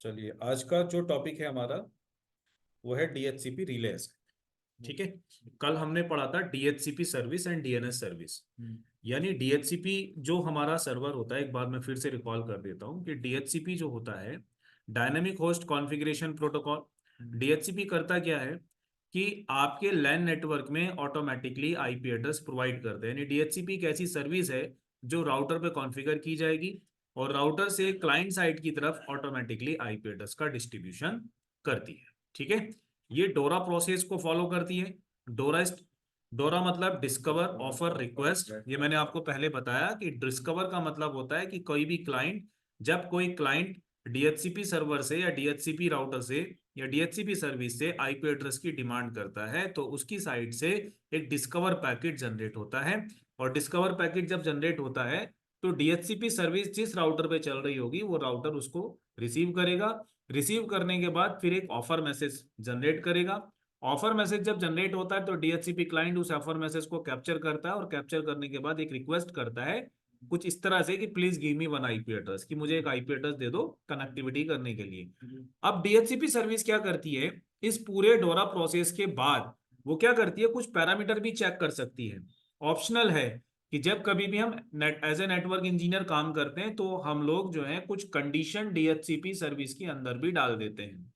चलिए, आज का जो टॉपिक है हमारा वो है डीएचसीपी रिलेज। ठीक है। कल हमने पढ़ा था DHCP service and DNS service. यानी डीएचसीपी जो हमारा सर्वर होता है, एक बार मैं फिर से रिकॉल कर देता हूँ कि डीएचसीपी जो होता है dynamic host configuration protocol. DHCP करता क्या है कि आपके लैन नेटवर्क में ऑटोमेटिकली आईपी एड्रेस प्रोवाइड करते हैं। यानी डीएचसीपी एक ऐसी सर्विस है जो राउटर पे कॉन्फ़िगर की जाएगी और राउटर से क्लाइंट साइड की तरफ ऑटोमेटिकली आईपी एड्रेस का डिस्ट्रीब्यूशन करती है। ठीक है। ये डोरा प्रोसेस को फॉलो करती है। डोरा डोरा मतलब डिस्कवर ऑफर रिक्वेस्ट। ये मैंने आपको पहले बताया कि डिस्कवर का मतलब होता है कि कोई भी क्लाइंट, जब कोई क्लाइंट डीएचसीपी सर्वर से या डीएचसीपी राउटर से या डीएचसीपी सर्विस से आईपी एड्रेस की डिमांड करता है तो उसकी साइड से एक डिस्कवर पैकेट जनरेट होता है। और डिस्कवर पैकेट जब जनरेट होता है तो डीएचसीपी सर्विस जिस राउटर पे चल रही होगी वो राउटर उसको रिसीव करेगा। रिसीव करने के बाद फिर एक ऑफर मैसेज जनरेट करेगा। ऑफर मैसेज जब जनरेट होता है तो डीएचसीपी क्लाइंट उस ऑफर मैसेज को कैप्चर करता है और कैप्चर करने के बाद एक रिक्वेस्ट करता है कुछ इस तरह से कि please give me one IP address, कि मुझे एक आईपी एड्रेस दे दो कनेक्टिविटी करने के लिए। अब डीएचसीपी सर्विस क्या करती है, इस पूरे डोरा प्रोसेस के बाद वो क्या करती है, कुछ पैरामीटर भी चेक कर सकती है। ऑप्शनल है कि जब कभी भी हम एज ए नेटवर्क इंजीनियर काम करते हैं तो हम लोग जो है कुछ कंडीशन डीएचसीपी सर्विस के अंदर भी डाल देते हैं।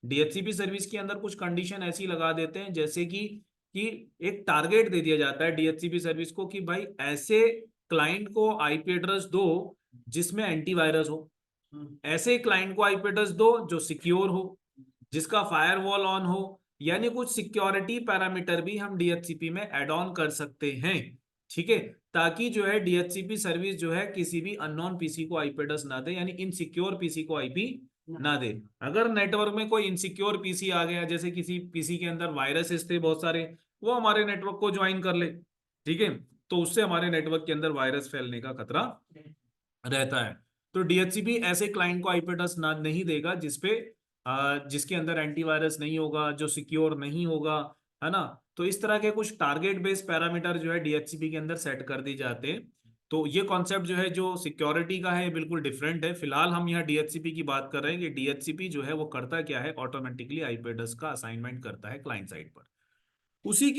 डीएचसीपी सर्विस के अंदर कुछ कंडीशन ऐसी लगा देते हैं जैसे कि एक टारगेट दे दिया जाता है डीएचसीपी सर्विस को कि भाई ऐसे क्लाइंट को आईपी एड्रेस दो जिसमें एंटीवायरस हो, ऐसे क्लाइंट को आईपी एड्रेस दो जो सिक्योर हो, जिसका फायरवॉल ऑन हो। यानी कुछ सिक्योरिटी पैरामीटर भी हम डीएचसीपी में ऐड ऑन कर सकते हैं। ठीक है। ताकि जो है डीएचसीपी सर्विस जो है किसी भी अननोन पीसी को आईपी एड्रेस ना दे, यानी इनसिक्योर पीसी को आईपी ना दे। अगर नेटवर्क में कोई इनसिक्योर पीसी आ गया, जैसे किसी पीसी के अंदर वायरसेस थे बहुत सारे, वो हमारे नेटवर्क को ज्वाइन कर ले, ठीक है, तो उससे हमारे नेटवर्क के अंदर वायरस फैलने का खतरा रहता है। तो डीएचसीपी ऐसे क्लाइंट को आईपी एड्रेस ना नहीं देगा जिसपे जिसके अंदर एंटीवायरस नहीं होगा, जो सिक्योर नहीं होगा, है ना। तो इस तरह के कुछ टारगेट बेस्ड पैरामीटर जो है डीएचसीपी के अंदर सेट कर दी जाते हैं। तो ये कॉन्सेप्ट जो है जो सिक्योरिटी का है बिल्कुल डिफरेंट है। फिलहाल हम यहाँ डीएचसीपी की बात कर रहे हैं कि डीएचसीपी जो है वो करता क्या है, ऑटोमेटिकली आईपी एड्रेस का असाइनमेंट करता है क्लाइंट साइड पर। उसी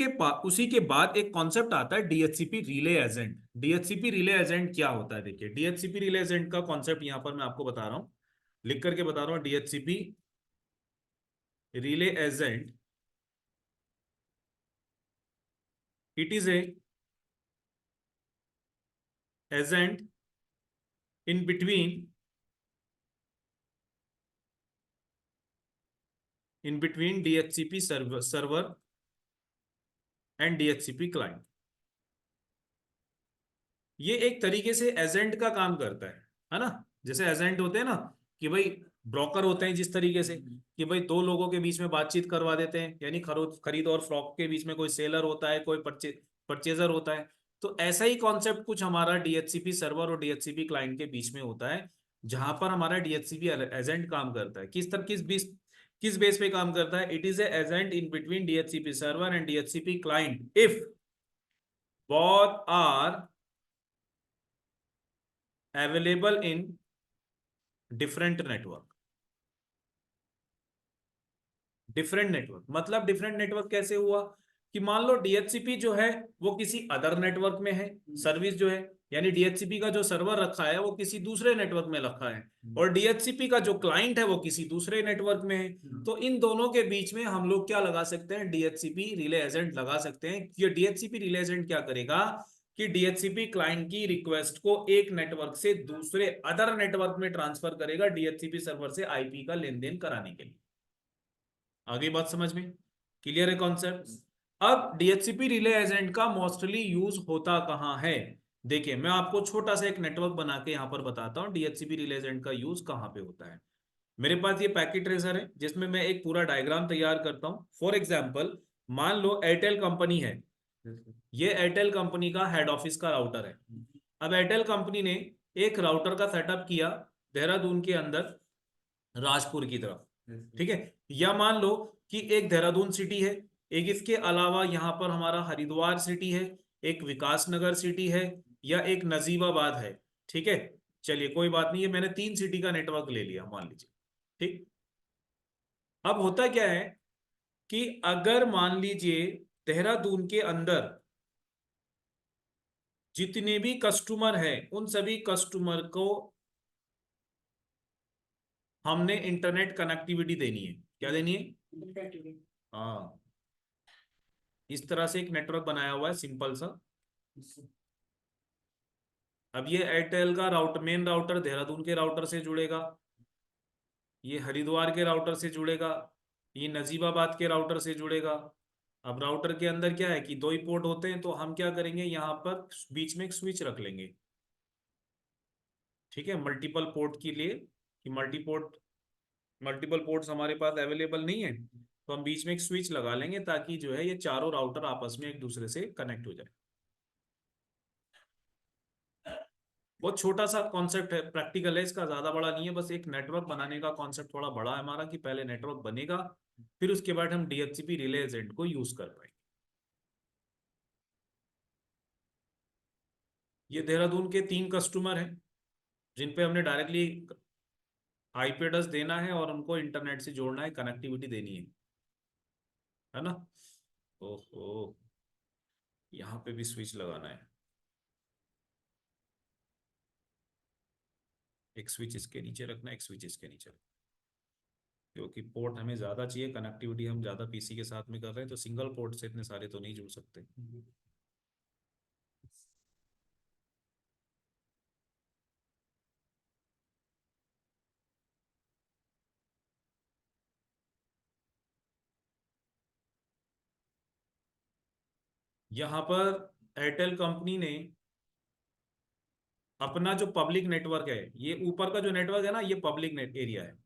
के बाद एक कॉन्सेप्ट आता है DHCP relay agent. DHCP relay agent क्या होता है, देखिए डीएचसीपी रिले एजेंट का कॉन्सेप्ट यहां पर मैं आपको बता रहा हूं, लिख करके बता रहा हूं। DHCP relay agent, it is a agent in between DHCP server and DHCP client. ये एक तरीके से एजेंट का काम करता है ना। जैसे एजेंट होते हैं ना कि भाई ब्रोकर होते हैं, जिस तरीके से कि भाई दो लोगों के बीच में बातचीत करवा देते हैं, यानी खरीद और फरोख्त के बीच में कोई सेलर होता है, कोई परचेजर होता है। तो ऐसा ही कॉन्सेप्ट कुछ हमारा डीएचसीपी सर्वर और डीएचसीपी क्लाइंट के बीच में होता है, जहां पर हमारा डीएचसीपी एजेंट काम करता है। किस बेस पे काम करता है, it is a agent in between DHCP server and DHCP client if both are available in different network। Different network मतलब डिफरेंट नेटवर्क कैसे हुआ कि मान लो डीएचसीपी जो है वो किसी अदर नेटवर्क में है, सर्विस जो है, यानी डीएचसीपी का जो सर्वर रखा है वो किसी दूसरे नेटवर्क में रखा है और डीएचसीपी का जो क्लाइंट है वो किसी दूसरे नेटवर्क में है। तो इन दोनों के बीच में हम लोग क्या लगा सकते हैं, डीएचसीपी रिले एजेंट लगा सकते हैं। ये डीएचसीपी रिले एजेंट क्या करेगा कि डीएचसीपी क्लाइंट की रिक्वेस्ट को एक नेटवर्क से दूसरे अदर नेटवर्क में ट्रांसफर करेगा डीएचसीपी सर्वर से आईपी का लेन देन कराने के लिए। आगे बात समझ में क्लियर है कॉन्सेप्ट। अब डीएचसीपी रिले एजेंट का मोस्टली यूज होता कहां है, देखिए मैं आपको छोटा सा एक नेटवर्क बना के यहां पर बताता हूं डीएचसीपी रिले एजेंट का यूज कहां पे होता है। मेरे पास ये पैकेट ट्रेसर है जिसमें मैं एक पूरा डायग्राम तैयार करता हूं। फॉर एग्जांपल मान लो एयरटेल कंपनी है, ये एयरटेल कंपनी का हेड ऑफिस का राउटर है। अब एयरटेल कंपनी ने एक राउटर का सेटअप किया देहरादून के अंदर राजपुर की तरफ, ठीक है। या मान लो कि एक देहरादून सिटी है, एक इसके अलावा यहाँ पर हमारा हरिद्वार सिटी है, एक विकासनगर सिटी है, या एक नजीबाबाद है। ठीक है, चलिए कोई बात नहीं है, मैंने 3 सिटी का नेटवर्क ले लिया मान लीजिए। ठीक। अब होता क्या है कि अगर मान लीजिए देहरादून के अंदर जितने भी कस्टमर हैं उन सभी कस्टमर को हमने इंटरनेट कनेक्टिविटी देनी है। क्या देनी है? हाँ, इस तरह से एक नेटवर्क बनाया हुआ है सिंपल सा। अब ये एयरटेल का मेन राउटर देहरादून के राउटर से जुड़ेगा, ये हरिद्वार के राउटर से जुड़ेगा, ये नजीबाबाद के राउटर से जुड़ेगा। अब राउटर के अंदर क्या है कि दो ही पोर्ट होते हैं, तो हम क्या करेंगे, यहाँ पर बीच में एक स्विच रख लेंगे। ठीक है, मल्टीपल पोर्ट के लिए, कि मल्टीपल पोर्ट्स हमारे पास अवेलेबल नहीं है, तो हम बीच में एक स्विच लगा लेंगे ताकि जो है ये चारों राउटर आपस में एक दूसरे से कनेक्ट हो जाए। बहुत छोटा सा कॉन्सेप्ट है, प्रैक्टिकल है, इसका ज्यादा बड़ा नहीं है, बस एक नेटवर्क बनाने का कॉन्सेप्ट थोड़ा बड़ा है हमारा, कि पहले नेटवर्क बनेगा फिर उसके बाद हम डीएचसीपी रिले एजेंट को यूज कर पाएंगे। ये देहरादून के 3 कस्टमर हैं जिन पे हमने डायरेक्टली आईपी एड्रेस देना है और उनको इंटरनेट से जोड़ना है, कनेक्टिविटी देनी है ना। ओहो, यहाँ पे भी स्विच लगाना है। एक स्विच इसके नीचे रखना है, एक स्विच इसके नीचे रखना है। क्योंकि पोर्ट हमें ज्यादा चाहिए, कनेक्टिविटी हम ज्यादा पीसी के साथ में कर रहे हैं, तो सिंगल पोर्ट से इतने सारे तो नहीं जुड़ सकते। यहाँ पर एयरटेल कंपनी ने अपना जो पब्लिक नेटवर्क है, ये ऊपर का जो नेटवर्क है ना, ये पब्लिक नेट एरिया है,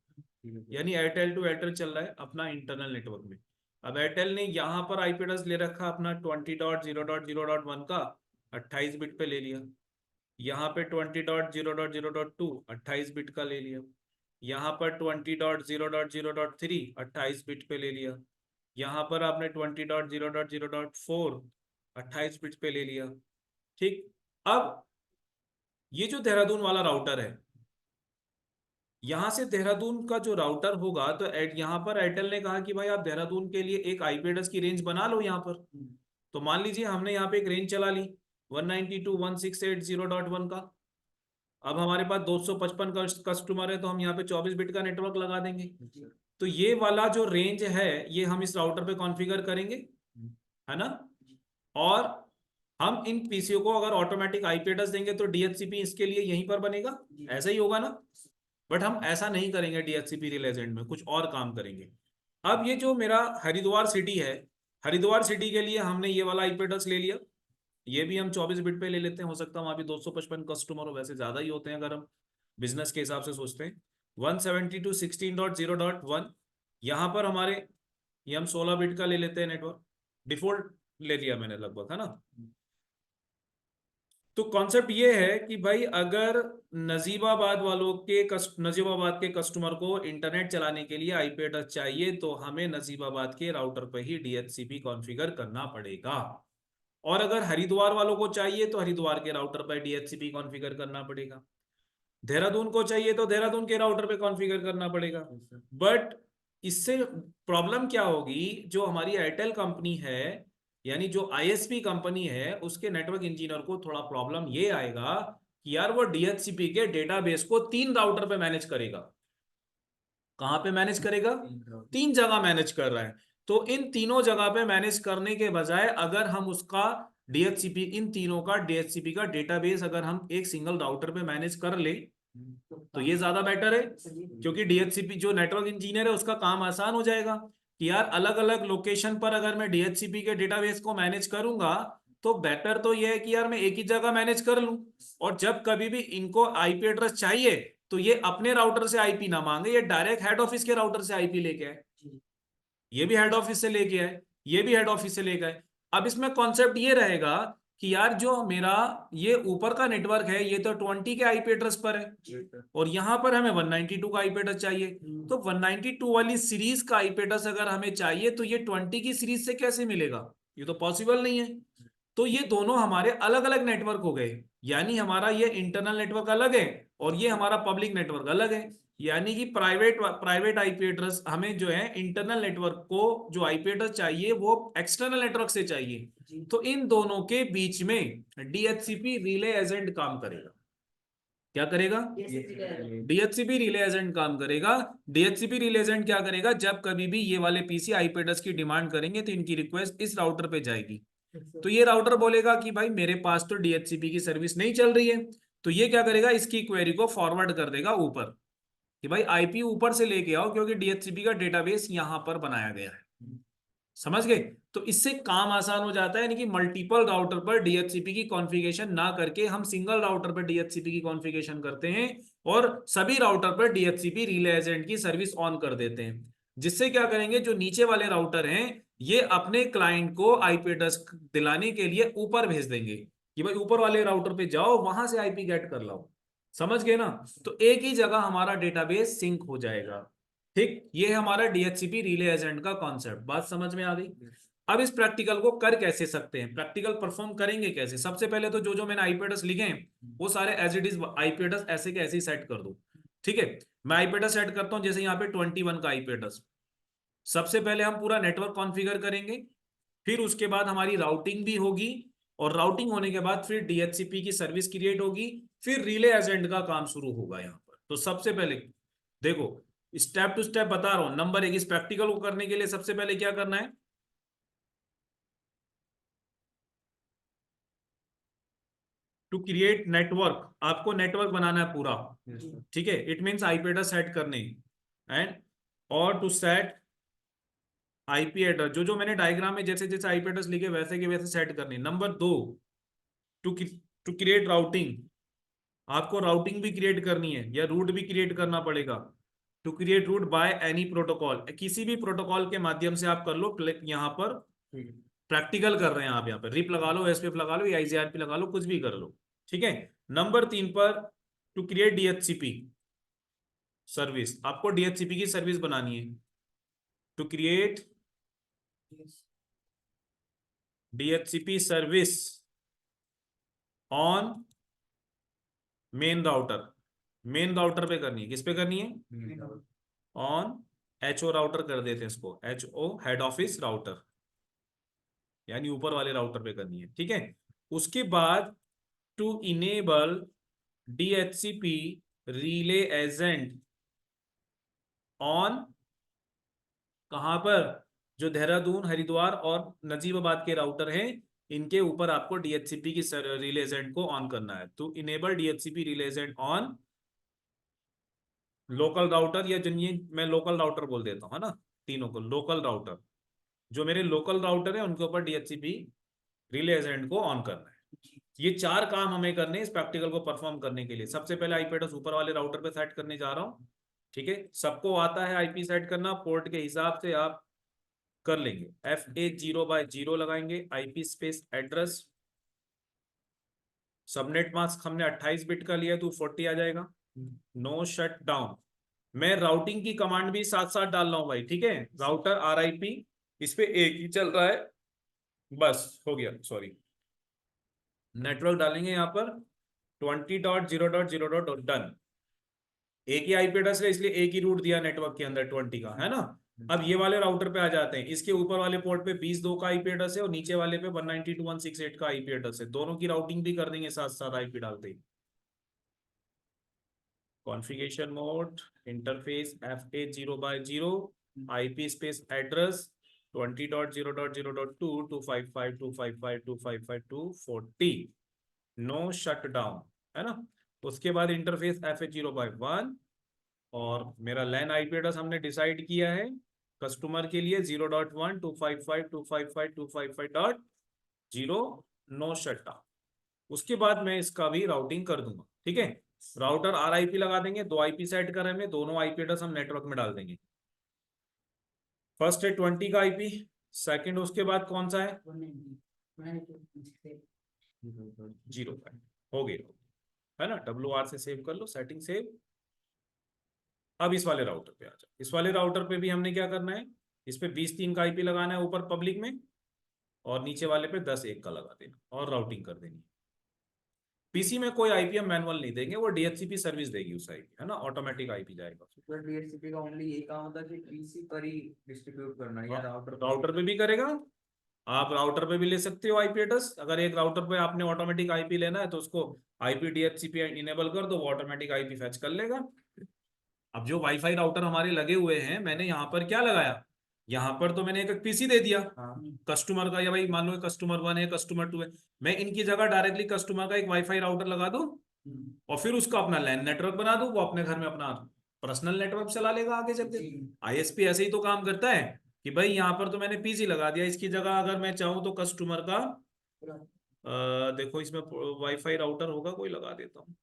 यानी एयरटेल टू एयरटेल चल रहा है अपना इंटरनल नेटवर्क में। अब एयरटेल ने यहाँ पर आईपी एड्रेस ले रखा अपना 20.0.0.1 का, 28 बिट पे ले लिया। यहाँ पे 20.0.0.2 28 बिट का ले लिया। यहाँ पर 20.0.0.3 28 बिट पे ले लिया। यहाँ पर आपने 20.0.0.4 28 बिट पे ले लिया। ठीक। अब ये जो देहरादून वाला राउटर है, यहां से देहरादून का जो राउटर होगा, तो यहाँ पर एयरटेल ने कहा कि भाई आप देहरादून के लिए एक आईपी एड्रेस की रेंज बना लो यहाँ पर। तो मान लीजिए हमने यहाँ पे एक रेंज चला ली 192.168.0.1 का। अब हमारे पास 255 कस्टमर है, तो हम यहाँ पे 24 बिट का नेटवर्क लगा देंगे। तो ये वाला जो रेंज है ये हम इस राउटर पे कॉन्फ़िगर करेंगे, है ना। और हम इन पीसीओ को अगर ऑटोमेटिक आईपी एड्रेस देंगे तो डीएचसीपी इसके लिए यहीं पर बनेगा, ऐसा ही होगा ना। बट हम ऐसा नहीं करेंगे, डीएचसीपी रिले एजेंट में कुछ और काम करेंगे। अब ये जो मेरा हरिद्वार सिटी है, हरिद्वार सिटी के लिए हमने ये वाला आईपी एड्रेस ले लिया। ये भी हम 24 बिट पे ले लेते हैं, हो सकता है वहां भी 255 कस्टमर हो, वैसे ज्यादा ही होते हैं अगर हम बिजनेस के हिसाब से सोचते हैं। 172.16.0.1 यहाँ पर हमारे, ये हम 16 बिट का ले लेते हैं नेटवर्क, डिफॉल्ट ले लिया मैंने लगभग, है ना। तो कॉन्सेप्ट ये है कि भाई अगर नजीबाबाद के कस्टमर को इंटरनेट चलाने के लिए आईपी एड्रेस चाहिए, तो हमें नजीबाबाद के राउटर पर ही डीएचसीपी कॉन्फ़िगर करना पड़ेगा। और अगर हरिद्वार वालों को चाहिए तो हरिद्वार के राउटर पर डीएचसीपी कॉन्फ़िगर करना पड़ेगा। देहरादून को चाहिए तो देहरादून के राउटर पे कॉन्फ़िगर करना पड़ेगा। बट इससे प्रॉब्लम क्या होगी, जो हमारी एयरटेल कंपनी है, यानी जो आईएसपी कंपनी है, उसके नेटवर्क इंजीनियर को थोड़ा प्रॉब्लम ये आएगा कि यार वो डीएचसीपी के डेटाबेस को 3 राउटर पे मैनेज करेगा। कहां पे मैनेज करेगा? 3 जगह मैनेज कर रहा है। तो इन तीनों जगह पे मैनेज करने के बजाय अगर हम उसका डीएचसीपी, इन तीनों का डीएचसीपी का डेटाबेस अगर हम एक सिंगल राउटर पे मैनेज कर ले, तो ये ज्यादा बेटर है। क्योंकि डीएचसीपी जो नेटवर्क इंजीनियर है उसका काम आसान हो जाएगा कि यार अलग अलग लोकेशन पर अगर मैं डीएचसीपी के डेटाबेस को मैनेज करूंगा, तो बेटर तो ये है कि यार मैं एक ही जगह मैनेज कर लूं, और जब कभी भी इनको आईपी एड्रेस चाहिए तो ये अपने राउटर से आईपी ना मांगे, ये डायरेक्ट हेड ऑफिस के राउटर से आईपी लेके आए। ये भी हेड ऑफिस से लेके आए, ये भी हेड ऑफिस से लेके आए। अब इसमें कॉन्सेप्ट ये रहेगा कि यार जो मेरा ये ऊपर का नेटवर्क है, ये तो 20 के आईपी एड्रेस पर है, और यहाँ पर हमें 192 का आईपी एड्रेस चाहिए। तो 192 वाली सीरीज का आईपी एड्रेस अगर हमें चाहिए, तो ये 20 की सीरीज से कैसे मिलेगा? ये तो पॉसिबल नहीं है। तो ये दोनों हमारे अलग अलग नेटवर्क हो गए, यानी हमारा ये इंटरनल नेटवर्क अलग है और ये हमारा पब्लिक नेटवर्क अलग है। यानी कि प्राइवेट आईपी एड्रेस हमें जो है इंटरनल नेटवर्क को जो आईपी एड्रेस चाहिए वो एक्सटर्नल नेटवर्क से चाहिए। तो इन दोनों के बीच में डीएचसीपी रिले एजेंट काम करेगा। क्या करेगा? डीएचसीपी रिले एजेंट काम करेगा। डीएचसीपी रिले एजेंट क्या करेगा, जब कभी भी ये वाले पीसी आईपी एड्रेस की डिमांड करेंगे तो इनकी रिक्वेस्ट इस राउटर पे जाएगी। तो ये राउटर बोलेगा कि भाई मेरे पास तो डीएचसीपी की सर्विस नहीं चल रही है, तो ये क्या करेगा, इसकी क्वेरी को फॉरवर्ड कर देगा ऊपर कि भाई आईपी ऊपर से लेके आओ क्योंकि डीएचसीपी का डेटाबेस यहां पर बनाया गया है। समझ गए? तो इससे काम आसान हो जाता है, यानी कि मल्टीपल राउटर पर डीएचसीपी की कॉन्फ़िगरेशन ना करके हम सिंगल राउटर पर डीएचसीपी की कॉन्फ़िगरेशन करते हैं और सभी राउटर पर डीएचसीपी रिले एजेंट की सर्विस ऑन कर देते हैं। जिससे क्या करेंगे, जो नीचे वाले राउटर हैं ये अपने क्लाइंट को आईपी एड्रेस दिलाने के लिए ऊपर भेज देंगे कि भाई ऊपर वाले राउटर पे जाओ, वहां से आईपी गेट कर लो। समझ गए ना? तो एक ही जगह हमारा डेटाबेस सिंक हो जाएगा। ठीक, ये है हमारा डीएचसीपी रिले एजेंट का कॉन्सेप्ट। बात समझ में आ गई? अब इस प्रैक्टिकल को कर कैसे सकते हैं, प्रैक्टिकल परफॉर्म करेंगे कैसे? सबसे पहले तो जो जो मैंने आईपी एड्रेस लिखे हैं वो सारे as it is IP address ऐसे के ऐसे ही सेट कर दो। ठीक है, मैं आईपी एड्रेस सेट करता हूं, जैसे यहाँ पे 21 का आईपी एड्रेस। सबसे पहले हम पूरा नेटवर्क कॉन्फ़िगर करेंगे, फिर उसके बाद हमारी राउटिंग भी होगी, और राउटिंग होने के बाद फिर डीएचसीपी की सर्विस क्रिएट होगी, फिर रिले एजेंट का काम शुरू होगा यहाँ पर। तो सबसे पहले देखो, स्टेप टू स्टेप बता रहा हूं। नंबर 1, इस प्रैक्टिकल को करने के लिए सबसे पहले क्या करना है, टू क्रिएट नेटवर्क, आपको नेटवर्क बनाना है पूरा। ठीक है, it means IP address set करने एंड और टू सेट आईपी एड्रेस, जो जो मैंने डायग्राम में जैसे जैसे आईपी एड्रेस लिखे वैसे के वैसे सेट करने। Number 2, two to create routing, आपको राउटिंग भी क्रिएट करनी है या रूट भी क्रिएट करना पड़ेगा। To create route by any protocol, किसी भी प्रोटोकॉल के माध्यम से आप कर लो। क्लिक यहाँ पर प्रैक्टिकल कर रहे हैं आप, यहाँ पर रिप लगा लो, एसपीएफ लगा लो या आईजीआरपी लगा लो, कुछ भी कर लो। ठीक है, नंबर 3 पर टू क्रिएट डीएचसीपी सर्विस, आपको डीएचसीपी की सर्विस बनानी है। To create DHCP service on main router, main router पे करनी है। किस पे करनी है? ऑन एचओ राउटर कर देते हैं इसको, एचओ हेड ऑफिस राउटर, यानी ऊपर वाले राउटर पे करनी है। ठीक है, उसके बाद to enable DHCP relay agent on, कहां पर? जो देहरादून, हरिद्वार और नजीबाबाद के राउटर हैं इनके ऊपर आपको डीएचसीपी की रिले एजेंट को ऑन करना है। तो enable DHCP relay agent on local router, या जिन्हें मैं लोकल राउटर बोल देता हूँ, है ना, तीनों को लोकल राउटर। जो मेरे लोकल राउटर है उनके ऊपर डीएचसीपी रिले एजेंट को ऑन करना है। ये 4 काम हमें करने इस प्रैक्टिकल को परफॉर्म करने के लिए। सबसे पहले आईपी एड्रेस ऊपर वाले राउटर पे सेट करने जा रहा हूँ। ठीक है, सबको आता है आईपी सेट करना, पोर्ट के हिसाब से आप कर लेंगे। FA0/0 लगाएंगे, IP space address, subnet mask हमने 28 बिट का लिया तो 40 आ जाएगा। नो शट डाउन, मैं राउटिंग की कमांड भी साथ साथ डाल रहा हूं भाई। ठीक है, राउटर RIP, इस पे एक ही चल रहा है, बस हो गया। सॉरी, नेटवर्क डालेंगे यहाँ पर 20.0.0. डन। एक ही आईपी एड्रेस है इसलिए एक ही रूट दिया नेटवर्क के अंदर 20 का, है ना। अब ये वाले राउटर पे आ जाते हैं, इसके ऊपर वाले पोर्ट पे 20.2 का आईपी एड्रेस है और नीचे वाले पे 192.168 का आईपी एड्रेस है। दोनों की राउटिंग भी कर देंगे साथ साथ आईपी डालते ही। Configuration mode, interface FA0/0, IP space address 20.0.0.2 255.255.255.240, no shut down, है ना। उसके बाद इंटरफेस FA0/1, और मेरा लैन आईपी एड्रेस हमने डिसाइड किया है कस्टमर के लिए 0.1 255.255.255.0, नो शट डाउन। उसके बाद मैं इसका भी राउटिंग कर दूंगा। ठीक है, राउटर RIP लगा देंगे, 2 आईपी सेट कर रहे हैं, दोनों आईपी एड्रेस हम नेटवर्क में डाल देंगे। फर्स्ट है 20 का आईपी, सेकंड उसके बाद कौन सा है? 0.5 हो गया, है ना। WR से सेव कर लो, सेटिंग सेव। अब इस वाले राउटर पे आ जाओ। इस वाले राउटर पे भी हमने क्या करना है, इस पे 20.3 का आईपी लगाना है ऊपर पब्लिक में, और नीचे वाले पे 10.1 का लगा देना और राउटिंग कर देनी। पीसी में कोई आईपी हम मैनुअल नहीं देंगे, वो डीएचसीपी सर्विस देगी उस आईपी, है ना, ऑटोमेटिक आईपी जाएगा। तो डीएचसीपी का ओनली यही काम होता है कि पीसी पर ही डिस्ट्रीब्यूट करना है, या राउटर पे भी करेगा। आप राउटर पे भी ले सकते हो आईपी एड्रेस। अगर एक राउटर पे आपने ऑटोमेटिक आईपी लेना है तो उसको आईपी डीएचसीपी इनेबल कर दो, वो ऑटोमेटिक आईपी फैच कर लेगा। अब जो वाईफाई राउटर हमारे लगे हुए हैं, मैंने यहाँ पर क्या लगाया, यहाँ पर तो मैंने एक पीसी दे दिया कस्टमर का, या भाई मान लो कस्टमर 1 है, कस्टमर 2 है, मैं इनकी जगह डायरेक्टली कस्टमर का एक वाईफाई राउटर लगा दूं और फिर उसका अपना लैन नेटवर्क बना दूं, वो अपने घर में अपना पर्सनल नेटवर्क चला लेगा आगे चल के। आईएसपी ऐसे ही तो काम करता है कि भाई यहाँ पर तो मैंने पीसी लगा दिया, इसकी जगह अगर मैं चाहूँ तो कस्टमर का देखो इसमें वाईफाई राउटर होगा कोई, लगा देता हूँ।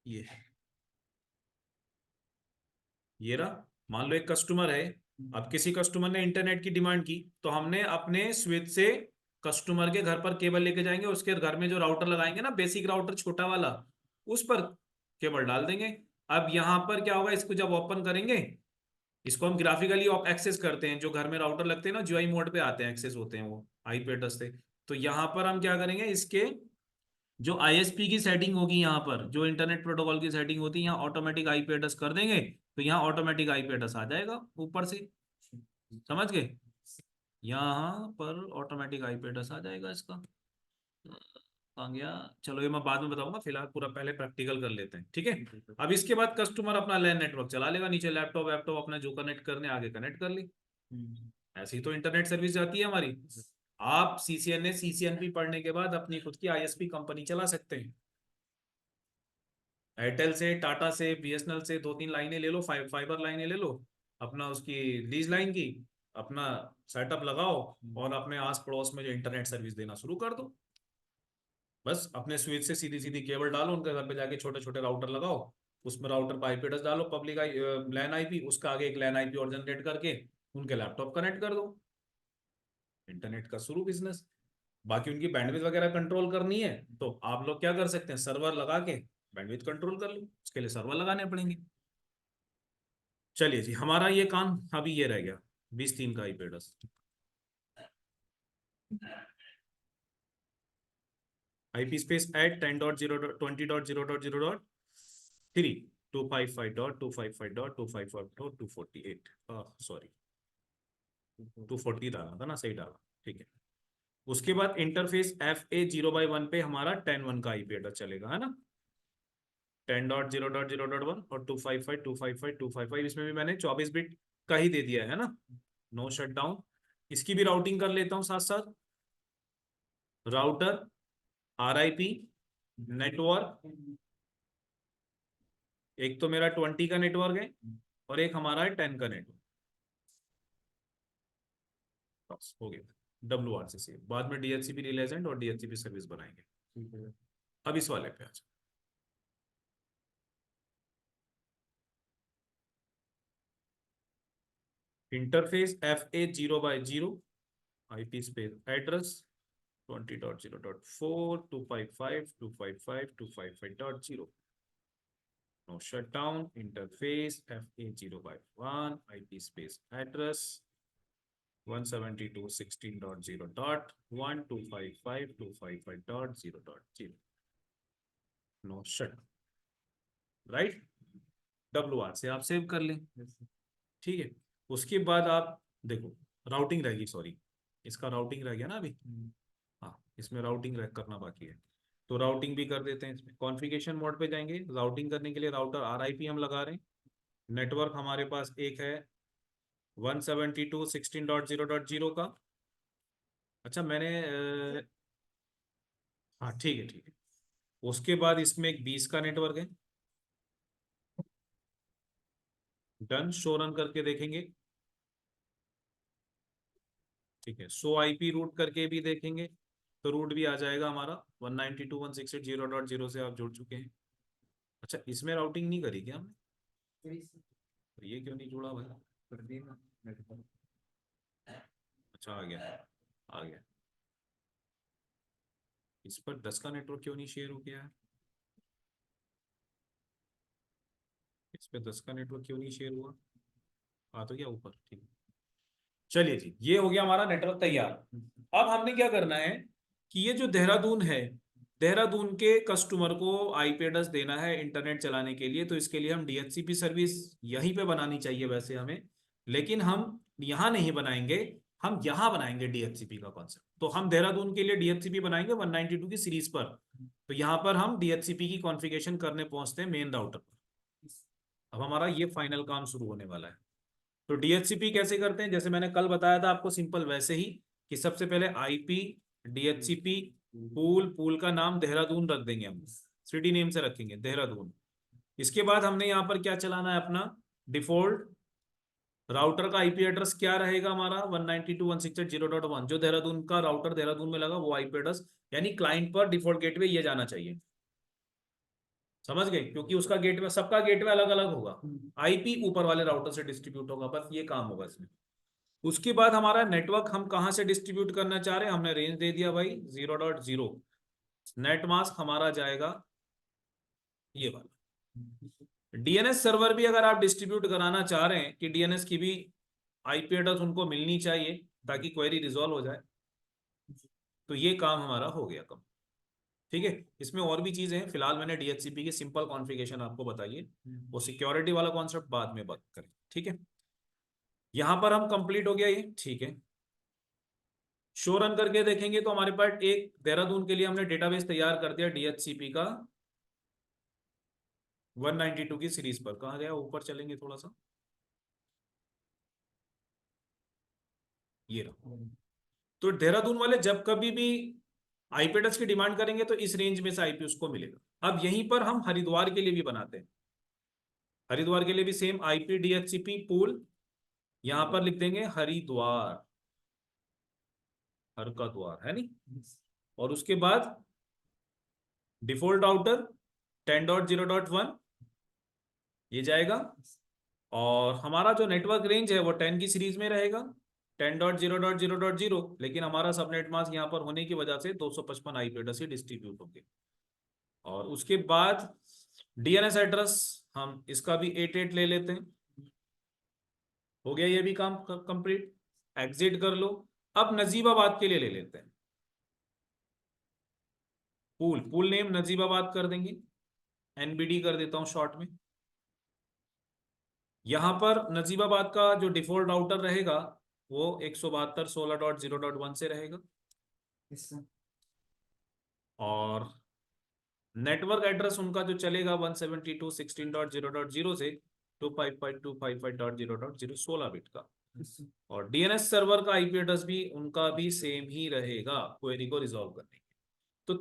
ये रहा, मान लो एक कस्टमर है। अब किसी कस्टमर ने इंटरनेट की डिमांड की तो हमने अपने स्विच से कस्टमर के घर पर केबल लेके जाएंगे, उसके घर में जो राउटर लगाएंगे ना, बेसिक राउटर छोटा वाला, उस पर केबल डाल देंगे। अब यहाँ पर क्या होगा, इसको जब ओपन करेंगे, इसको हम ग्राफिकली एक्सेस करते हैं, जो घर में राउटर लगते हैं ना जीआई मोड पे आते हैं, एक्सेस होते हैं वो आईपी एड्रेस से। तो यहाँ पर हम क्या करेंगे, इसके जो आईएसपी की सेटिंग होगी, यहाँ पर जो इंटरनेट प्रोटोकॉल की सेटिंग होती है, यहाँ ऑटोमेटिक आईपी एड्रेस कर देंगे, तो यहाँ ऑटोमेटिक आईपी एड्रेस आ जाएगा ऊपर से। समझ गए, यहाँ पर ऑटोमेटिक आईपी एड्रेस आ जाएगा इसका। कहाँ गया, चलो ये मैं बाद में बताऊंगा, फिलहाल पूरा पहले प्रैक्टिकल कर लेते हैं, ठीक है। अब इसके बाद कस्टमर अपना लैन नेटवर्क चला लेगा, नीचे लैपटॉप वैपटॉप अपना जो कनेक्ट करने आगे कनेक्ट कर ली। ऐसी ही तो इंटरनेट सर्विस जाती है हमारी। आप सीसीएनए सीसीएनपी पढ़ने के बाद अपनी खुद की आईएसपी कंपनी चला सकते हैं। एयरटेल से, टाटा से, बीएसएनएल से 2-3 लाइनें ले लो, फाइबर लाइनें ले लो, अपना उसकी लीज लाइन की, अपना सेटअप लगाओ और अपने आस पड़ोस में जो इंटरनेट सर्विस देना शुरू कर दो। बस अपने स्विच से सीधी सीधी केबल डालो, उनके घर पे जाके छोटे छोटे राउटर लगाओ, उसमें राउटर पर आईपी एड्रेस डालो, पब्लिक लैन आईपी, उसका आगे एक लैन आईपी और जनरेट करके उनके लैपटॉप कनेक्ट कर दो, इंटरनेट का शुरू बिजनेस। बाकी उनकी बैंडविड्थ वगैरह कंट्रोल करनी है तो आप लोग क्या कर सकते हैं, सर्वर लगा के बैंडविड्थ कंट्रोल कर लो, उसके लिए सर्वर लगाने पड़ेंगे। चलिए जी, हमारा ये काम अभी ये रह गया 20-3 का IP address. IP space at 10.0.20.0.0.3 255.255.255.248, sorry 240 डाला था ना, सही डाला, ठीक है। उसके बाद इंटरफेस FA0/1 पे हमारा 10.1 का आईपी एड्रेस चलेगा, है ना, 10.0.0.1 और 255.255.255, इसमें भी मैंने 24 बिट का ही दे दिया है ना, नो शट डाउन। इसकी भी राउटिंग कर लेता हूँ साथ साथ। राउटर, RIP, नेटवर्क, एक तो मेरा 20 का नेटवर्क है और एक हमारा है 10 का नेटवर्क, बस हो गया। WRC से बाद में DHCP रिलेजेंट और DHCP सर्विस बनाएंगे। अब इस वाले पे आ जाओ। Interface FA0/0, IP space address 20.0.4 255.255.255.0, no shut down. Interface FA0/1, IP space address 172.16.0.1 255.255.0.0, no shut, right. WR से आप सेव कर लें, ठीक है। उसके बाद आप देखो, राउटिंग रहेगी, सॉरी इसका राउटिंग रह गया ना अभी, हाँ इसमें राउटिंग रह करना बाकी है, तो राउटिंग भी कर देते हैं। इसमें कॉन्फ़िगरेशन मोड पे जाएंगे, राउटिंग करने के लिए राउटर RIP हम लगा रहे हैं। नेटवर्क हमारे पास एक है 172.16.0.0 का। अच्छा मैंने हाँ ठीक है ठीक है। उसके बाद इसमें एक 20 का नेटवर्क है, डन, शो रन करके देखेंगे, ठीक है। सो IP रूट करके भी देखेंगे तो रूट भी आ जाएगा हमारा 192.168.0.0 से आप जुड़ चुके हैं। अच्छा इसमें राउटिंग नहीं करी क्या हमने, तो ये क्यों नहीं जुड़ा भाई, अच्छा आ गया, आ गया। इस पर 10 का नेटवर्क क्यों नहीं शेयर हो गया है, इस पर 10 का नेटवर्क क्यों नहीं शेयर हुआ, आ तो गया ऊपर, ठीक है। चलिए जी, ये हो गया हमारा नेटवर्क तैयार। अब हमने क्या करना है कि ये जो देहरादून है, देहरादून के कस्टमर को आईपी एड्रेस देना है इंटरनेट चलाने के लिए, तो इसके लिए हम डीएचसीपी सर्विस यहीं पे बनानी चाहिए वैसे हमें, लेकिन हम यहाँ नहीं बनाएंगे, हम यहाँ बनाएंगे डीएचसीपी का कॉन्सेप्ट। तो हम देहरादून के लिए डीएचसीपी बनाएंगे 192 की सीरीज पर। तो यहाँ पर हम डीएचसीपी की कॉन्फ़िगरेशन करने पहुंचते हैं मेन राउटर पर। अब हमारा ये फाइनल काम शुरू होने वाला है। तो डीएचसीपी कैसे करते हैं, जैसे मैंने कल बताया था आपको, सिंपल वैसे ही कि सबसे पहले आईपी डीएचसीपी पूल, पूल का नाम देहरादून रख देंगे हम, सिटी नेम से रखेंगे देहरादून। इसके बाद हमने यहाँ पर क्या चलाना है, अपना डिफॉल्ट राउटर का आईपी एड्रेस क्या रहेगा हमारा 192.168.0.1, जो देहरादून का राउटर देहरादून में लगा वो आईपी एड्रेस, यानी क्लाइंट पर डिफॉल्ट गेटवे ये जाना चाहिए। समझ गए, क्योंकि उसका गेटवे, सबका गेटवे अलग अलग होगा, आईपी ऊपर वाले राउटर से डिस्ट्रीब्यूट होगा, बस ये काम होगा इसमें। उसके बाद हमारा नेटवर्क हम कहां से डिस्ट्रीब्यूट करना चाह रहे हैं, हमने रेंज दे दिया भाई 0.0। नेट मास्क हमारा जाएगा ये वाला। डीएनएस सर्वर भी अगर आप डिस्ट्रीब्यूट कराना चाह रहे हैं कि डीएनएस की भी आईपी एड्रेस उनको मिलनी चाहिए ताकि क्वेरी रिजॉल्व हो जाए, तो ये काम हमारा हो गया कम। ठीक है, इसमें और भी चीजें हैं, फिलहाल मैंने डीएचसीपी की सिंपल कॉन्फ़िगरेशन आपको बताई है, वो सिक्योरिटी वाला कॉन्सेप्ट बाद में बात करें। ठीक है, यहां पर हम कंप्लीट हो गया ये। ठीक है, शो रन करके देखेंगे तो हमारे पास एक देहरादून के लिए हमने डेटाबेस तैयार कर दिया डीएचसीपी का 192 की सीरीज पर। कहाँ गया, ऊपर चलेंगे थोड़ा सा, ये रहा। तो देहरादून वाले जब कभी भी आईपी एड्रेस की डिमांड करेंगे तो इस रेंज में से आईपी उसको मिलेगा। अब यहीं पर हम हरिद्वार के लिए भी बनाते हैं, हरिद्वार के लिए भी सेम आईपी डीएचसीपी पूल, यहां पर लिख देंगे हरिद्वार, हर का द्वार है नहीं, और उसके बाद डिफॉल्ट राउटर 10.0.1 ये जाएगा, और हमारा जो नेटवर्क रेंज है वो 10 की सीरीज में रहेगा, 10.0.0.0, लेकिन हमारा सबनेट मास्क यहाँ पर होने की वजह से 255 आईपी एड्रेस ही डिस्ट्रीब्यूट होंगे। और उसके बाद डीएनएस एड्रेस हम इसका भी 88 ले लेते हैं, हो गया ये भी काम कंप्लीट। एग्जिट कर लो। अब नजीबाबाद के लिए ले लेते हैं पूल, पूल नेम नजीबाबाद कर देंगे, एनबीडी कर देता हूं शॉर्ट में। यहां पर नजीबाबाद का जो डिफॉल्ट राउटर रहेगा वो 172.16.0.1 से रहेगा, और नेटवर्क एड्रेस उनका जो चलेगा 172.16.0.0 से 255.255.0.0 16 बिट का, और डीएनएस सर्वर का आईपी एड्रेस भी उनका भी सेम ही रहेगा क्वेरी को रिजॉल्व करने के। तो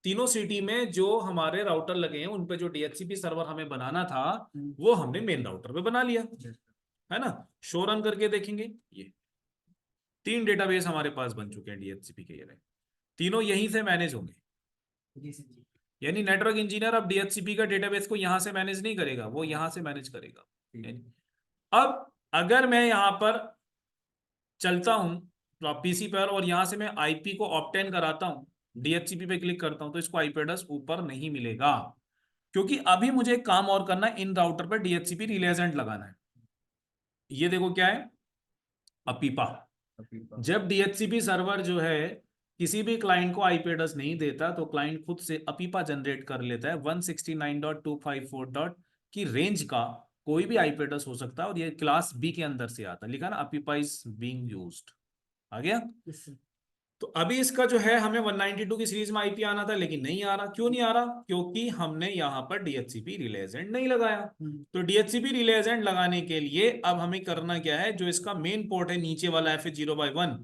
तीनों सिटी में जो हमारे राउटर लगे हैं उन पे जो डीएचसीपी सर्वर हमें बनाना था वो हमने मेन राउटर पे बना लिया, है ना। शो रन करके देखेंगे, ये 3 डेटाबेस हमारे पास बन चुके हैं डीएचसीपी के, ये तीनों यहीं से मैनेज होंगे। यानी नेटवर्क इंजीनियर अब डीएचसीपी का डेटाबेस को यहां से मैनेज नहीं करेगा, वो यहां से मैनेज करेगा। अब अगर मैं यहां पर चलता हूं पीसी पर और यहां से मैं आईपी को ऑब्टेन कराता हूं, डीएचसीपी पे क्लिक करता हूं, तो इसको आईपी एड्रेस ऊपर नहीं मिलेगा, क्योंकि अभी मुझे एक काम और करना है, इन राउटर पर डीएचसीपी रिले एजेंट लगाना है। ये देखो क्या है, अपीपा। जब डीएचसीपी सर्वर जो है किसी भी क्लाइंट को आईपी एड्रेस नहीं देता तो क्लाइंट खुद से अपीपा जनरेट कर लेता है 169.254. की रेंज का कोई भी आईपी एड्रेस हो सकता है, और ये क्लास बी के अंदर से आता है, लिखा ना अपीपा इज बीइंग यूज्ड, आ गया। तो अभी इसका जो है हमें 192 की सीरीज में आईपी आना था, लेकिन नहीं आ रहा। क्यों नहीं आ रहा, क्योंकि हमने यहां पर डीएचसीपी रिले एजेंट नहीं लगाया। तो डीएचसीपी रिले एजेंट लगाने के लिए अब हमें करना क्या है, जो इसका मेन पोर्ट है नीचे वाला FH0/1,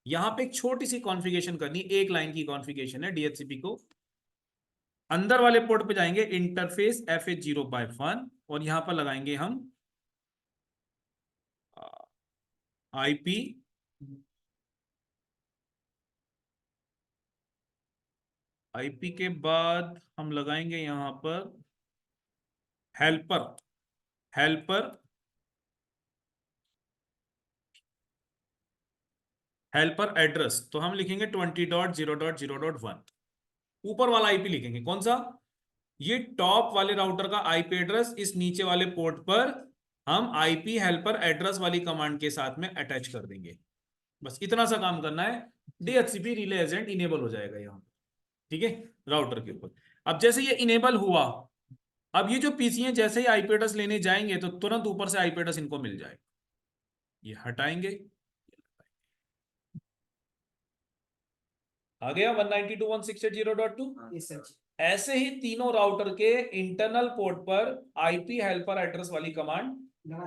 यहां पे एक छोटी सी कॉन्फ़िगरेशन करनी, एक लाइन की कॉन्फ़िगरेशन है डीएचसीपी को। अंदर वाले पोर्ट पे जाएंगे, इंटरफेस FH0/1, और यहां पर लगाएंगे हम आईपी आईपी के बाद हम लगाएंगे यहां पर हेल्पर हेल्पर हेल्पर एड्रेस, तो हम लिखेंगे 20.0.0.1, ऊपर वाला आईपी लिखेंगे। कौन सा, ये टॉप वाले राउटर का आईपी एड्रेस इस नीचे वाले पोर्ट पर हम आईपी हेल्पर एड्रेस वाली कमांड के साथ में अटैच कर देंगे। बस इतना सा काम करना है, डीएचसीपी रिले एजेंट इनेबल हो जाएगा यहाँ, ठीक है, राउटर के ऊपर। अब जैसे ये इनेबल हुआ, अब ये जो पीसी हैं जैसे ही आईपी एड्रेस लेने जाएंगे तो तुरंत ऊपर से आईपी एड्रेस इनको मिल जाएगा। ये हटाएंगे, आ गया 192.168.0.2। ऐसे ही तीनों राउटर के इंटरनल पोर्ट पर आईपी हेल्पर एड्रेस वाली कमांड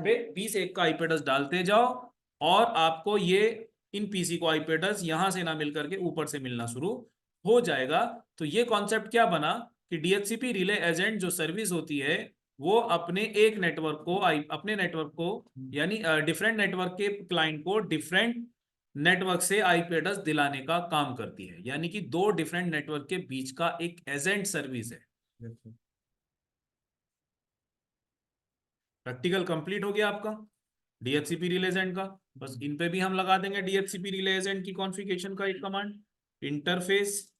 पे 20 का आईपी एड्रेस डालते जाओ, और आपको ये इन पीसी को आईपी एड्रेस यहां से ना मिल करके ऊपर से मिलना शुरू हो जाएगा। तो ये कॉन्सेप्ट क्या बना कि डीएचसीपी रिले एजेंट जो सर्विस होती है वो अपने एक नेटवर्क को अपने नेटवर्क को यानी डिफरेंट नेटवर्क के क्लाइंट को डिफरेंट नेटवर्क से आईपी एड्रेस दिलाने का काम करती है, यानी कि दो डिफरेंट नेटवर्क के बीच का एक एजेंट सर्विस है। प्रैक्टिकल कंप्लीट हो गया आपका डीएचसीपी रिले एजेंट का। बस इन पे भी हम लगा देंगे डीएचसीपी रिले एजेंट की कॉन्फ़िगरेशन का एक command, interface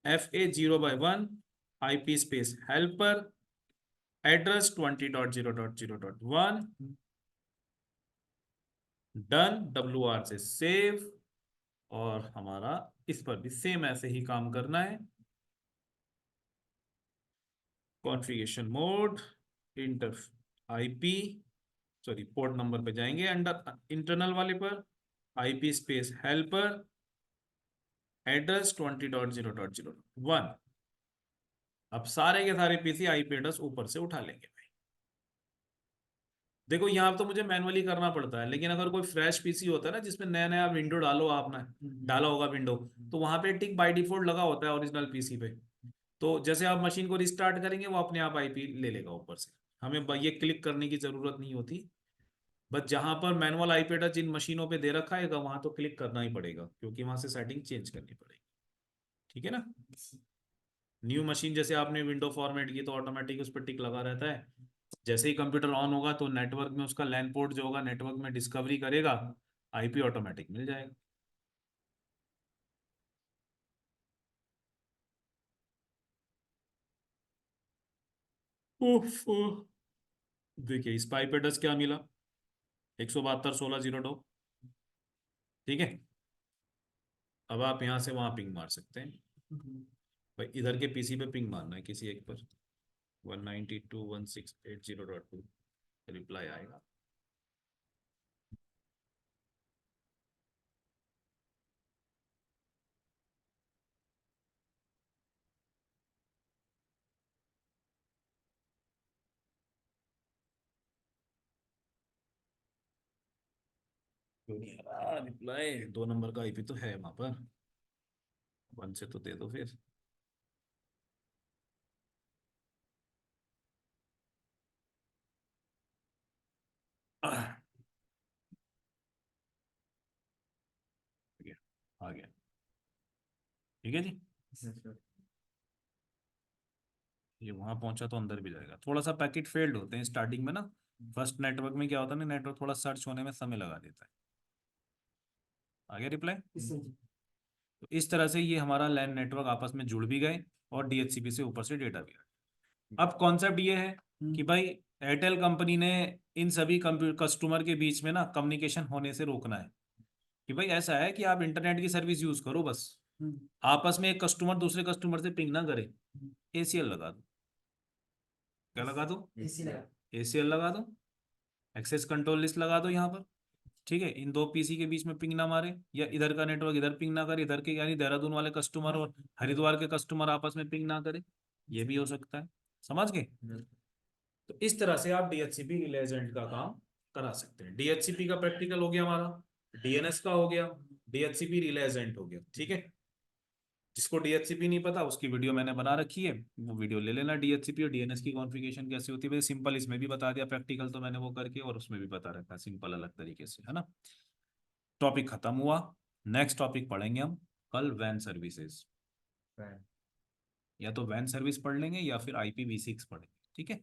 FA0/1 IP space helper address 20.0.0.1 done, WR से सेव, और हमारा इस पर भी सेम ऐसे ही काम करना है। Configuration mode inter IP sorry port number पे जाएंगे, अंडर इंटरनल वाले पर आईपी स्पेस हेल्पर एड्रेस 20.0.0.1। अब सारे के सारे पीसी आईपी एड्रेस ऊपर से उठा लेंगे भाई। देखो यहाँ तो मुझे मैनुअली करना पड़ता है, लेकिन अगर कोई फ्रेश पीसी होता है ना जिसमें नया नया विंडो डालो आपने डाला होगा विंडो, तो वहां पे टिक बाय डिफॉल्ट लगा होता है ओरिजिनल पीसी पे। तो जैसे आप मशीन को रिस्टार्ट करेंगे वो अपने आप आईपी ले लेगा ऊपर से, हमें ये क्लिक करने की जरूरत नहीं होती। बस जहां पर मैनुअल आईपी एड्रेस जिन मशीनों पे दे रखा है वहां तो क्लिक करना ही पड़ेगा, क्योंकि वहां से सेटिंग चेंज करनी पड़ेगी, ठीक है ना। न्यू मशीन जैसे आपने विंडो फॉर्मेट की तो ऑटोमेटिक उस पर टिक लगा रहता है, जैसे ही कंप्यूटर ऑन होगा तो नेटवर्क में उसका लैन पोर्ट जो होगा नेटवर्क में डिस्कवरी करेगा, आईपी ऑटोमेटिक मिल जाएगा। उफ, देखिए इस पाइप एड्रेस क्या मिला, 172.16.0.2, ठीक है। अब आप यहाँ से वहां पिंग मार सकते हैं भाई, इधर के पीसी पे पिंग मारना है किसी एक पर 192.168.0.2, रिप्लाई आएगा। क्यों नहीं आ रहा रिप्लाई, 2 नंबर का आईपी तो है वहां पर, 1 से तो दे दो फिर। आ गया, आ गया, ठीक है जी। ये वहां पहुंचा तो अंदर भी जाएगा, थोड़ा सा पैकेट फेल्ड होते हैं स्टार्टिंग में ना, फर्स्ट नेटवर्क में क्या होता है ना, नेटवर्क थोड़ा सर्च होने में समय लगा देता है। आ गया रिप्लाई। तो इस तरह से ये हमारा लैन नेटवर्क आपस में जुड़ भी गए और डीएचसीपी से ऊपर से डेटा भी आया। अब कॉन्सेप्ट ये है कि भाई एयरटेल कंपनी ने इन सभी कस्टमर के बीच में ना कम्युनिकेशन होने से रोकना है, कि भाई ऐसा है कि आप इंटरनेट की सर्विस यूज करो, बस आपस में एक कस्टमर दूसरे कस्टमर से पिंग ना करे। एसीएल लगा दो, क्या लगा दो, एसीएल लगा दो, एक्सेस कंट्रोल लिस्ट लगा दो यहाँ पर, ठीक है। इन दो पीसी के बीच में पिंग ना मारे, या इधर का नेटवर्क इधर पिंग ना करे, इधर के यानी देहरादून वाले कस्टमर और हरिद्वार के कस्टमर आपस में पिंग ना करे, ये भी हो सकता है, समझ गए। तो इस तरह से आप डीएचसीपी रिले एजेंट का काम करा सकते हैं। डीएचसीपी का प्रैक्टिकल हो गया हमारा, डीएनएस का हो गया, डीएचसीपी रिले एजेंट हो गया, ठीक है। जिसको डीएचसीपी नहीं पता उसकी वीडियो मैंने बना रखी है, वो वीडियो ले लेना, डीएचसीपी और डीएनएस की कॉन्फ़िगरेशन कैसे होती है, सिंपल इसमें भी बता दिया प्रैक्टिकल तो मैंने वो करके, और उसमें भी बता रखा सिंपल अलग तरीके से, है ना। टॉपिक खत्म हुआ, नेक्स्ट टॉपिक पढ़ेंगे हम कल, वैन सर्विसेज। या तो वैन सर्विस पढ़ लेंगे या फिर IPv6 पढ़ेंगे, ठीक है।